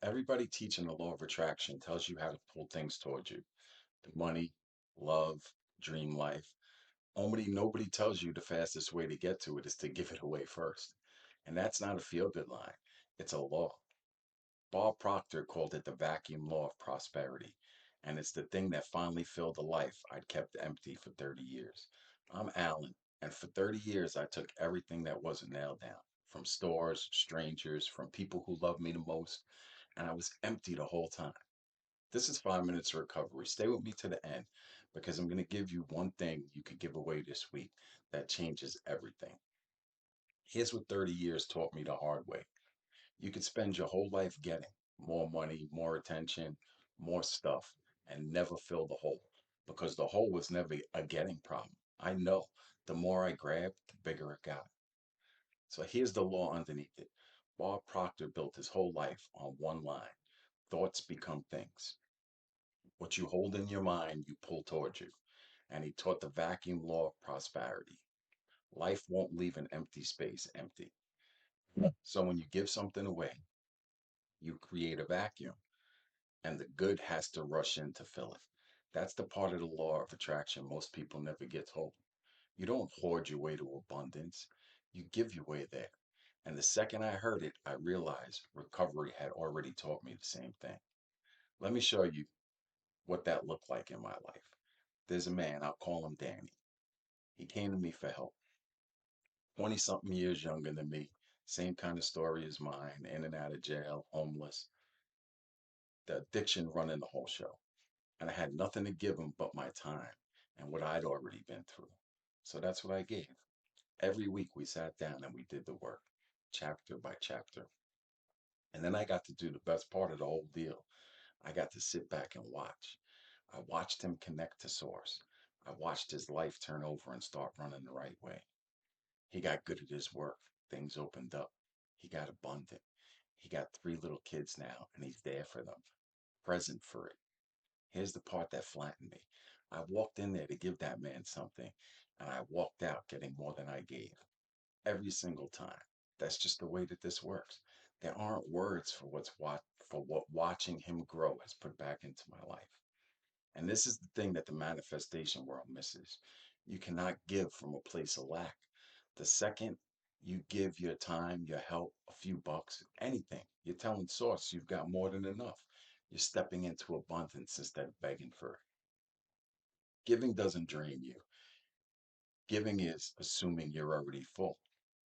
Everybody teaching the law of attraction tells you how to pull things towards you. The money, love, dream life. Only nobody tells you the fastest way to get to it is to give it away first. And that's not a feel good line. It's a law. Bob Proctor called it the vacuum law of prosperity. And it's the thing that finally filled the life I'd kept empty for 30 years. I'm Alan, and for 30 years I took everything that wasn't nailed down from stores, strangers, from people who loved me the most, and I was empty the whole time. This is 5 minutes of recovery. Stay with me to the end because I'm going to give you one thing you could give away this week that changes everything. Here's what 30 years taught me the hard way. You could spend your whole life getting more money, more attention, more stuff, and never fill the hole because the hole was never a getting problem. I know the more I grabbed, the bigger it got. So here's the law underneath it. Bob Proctor built his whole life on one line: thoughts become things. What you hold in your mind, you pull towards you. And he taught the vacuum law of prosperity. Life won't leave an empty space empty. So when you give something away, you create a vacuum, and the good has to rush in to fill it. That's the part of the law of attraction most people never get told. You don't hoard your way to abundance, you give your way there. And the second I heard it, I realized recovery had already taught me the same thing. Let me show you what that looked like in my life. There's a man, I'll call him Danny. He came to me for help. 20 something years younger than me, same kind of story as mine, in and out of jail, homeless, the addiction running the whole show. And I had nothing to give him but my time and what I'd already been through. So that's what I gave. Every week we sat down and we did the work, chapter by chapter. And then I got to do the best part of the whole deal. I got to sit back and watch. I watched him connect to source. I watched his life turn over and start running the right way. He got good at his work. Things opened up. He got abundant. He got three little kids now, and he's there for them, present for it. Here's the part that flattened me. I walked in there to give that man something, and I walked out getting more than I gave every single time. That's just the way that this works. There aren't words for what watching him grow has put back into my life. And this is the thing that the manifestation world misses. You cannot give from a place of lack. The second you give your time, your help, a few bucks, anything, you're telling Source you've got more than enough. You're stepping into abundance instead of begging for it. Giving doesn't drain you. Giving is assuming you're already full.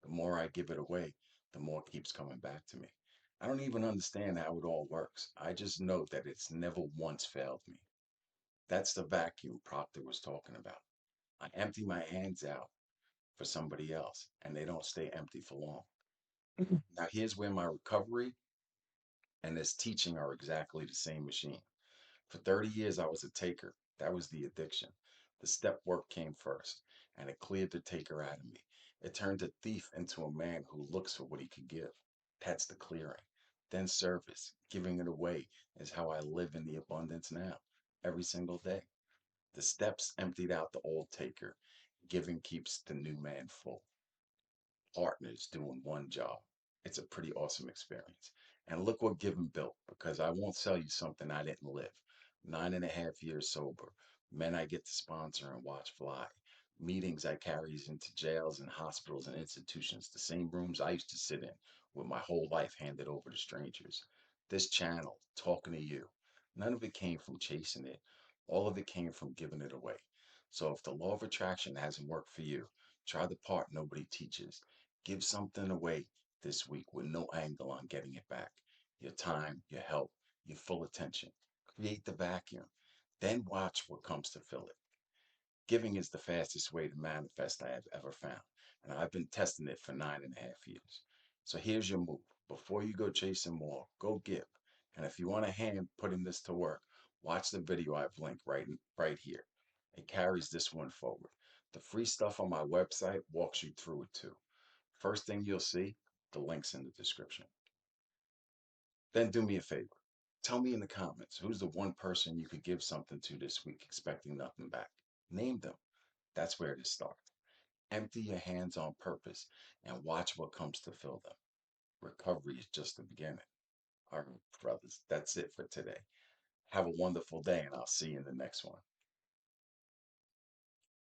The more I give it away, the more it keeps coming back to me. I don't even understand how it all works. I just know that it's never once failed me. That's the vacuum Proctor was talking about. I empty my hands out for somebody else, and they don't stay empty for long. Now, here's where my recovery and this teaching are exactly the same machine. For 30 years, I was a taker. That was the addiction. The step work came first, and it cleared the taker out of me. It turned a thief into a man who looks for what he could give. That's the clearing. Then service, giving it away, is how I live in the abundance now, every single day. The steps emptied out the old taker. Giving keeps the new man full. Partners doing one job. It's a pretty awesome experience. And look what Giving built, because I won't sell you something I didn't live. 9.5 years sober, men I get to sponsor and watch fly, meetings I carries into jails and hospitals and institutions, the same rooms I used to sit in with my whole life handed over to strangers. This channel, talking to you, none of it came from chasing it. All of it came from giving it away. So if the law of attraction hasn't worked for you, try the part nobody teaches. Give something away this week with no angle on getting it back. Your time, your help, your full attention. Create the vacuum. Then watch what comes to fill it. Giving is the fastest way to manifest I have ever found. And I've been testing it for 9.5 years. So here's your move. Before you go chasing more, go give. And if you want a hand putting this to work, watch the video I've linked right here. It carries this one forward. The free stuff on my website walks you through it too. First thing you'll see, the link's in the description. Then do me a favor. Tell me in the comments who's the one person you could give something to this week expecting nothing back. Name them. That's where to start. Empty your hands on purpose and watch what comes to fill them. Recovery is just the beginning. All right, brothers, that's it for today. Have a wonderful day, and I'll see you in the next one.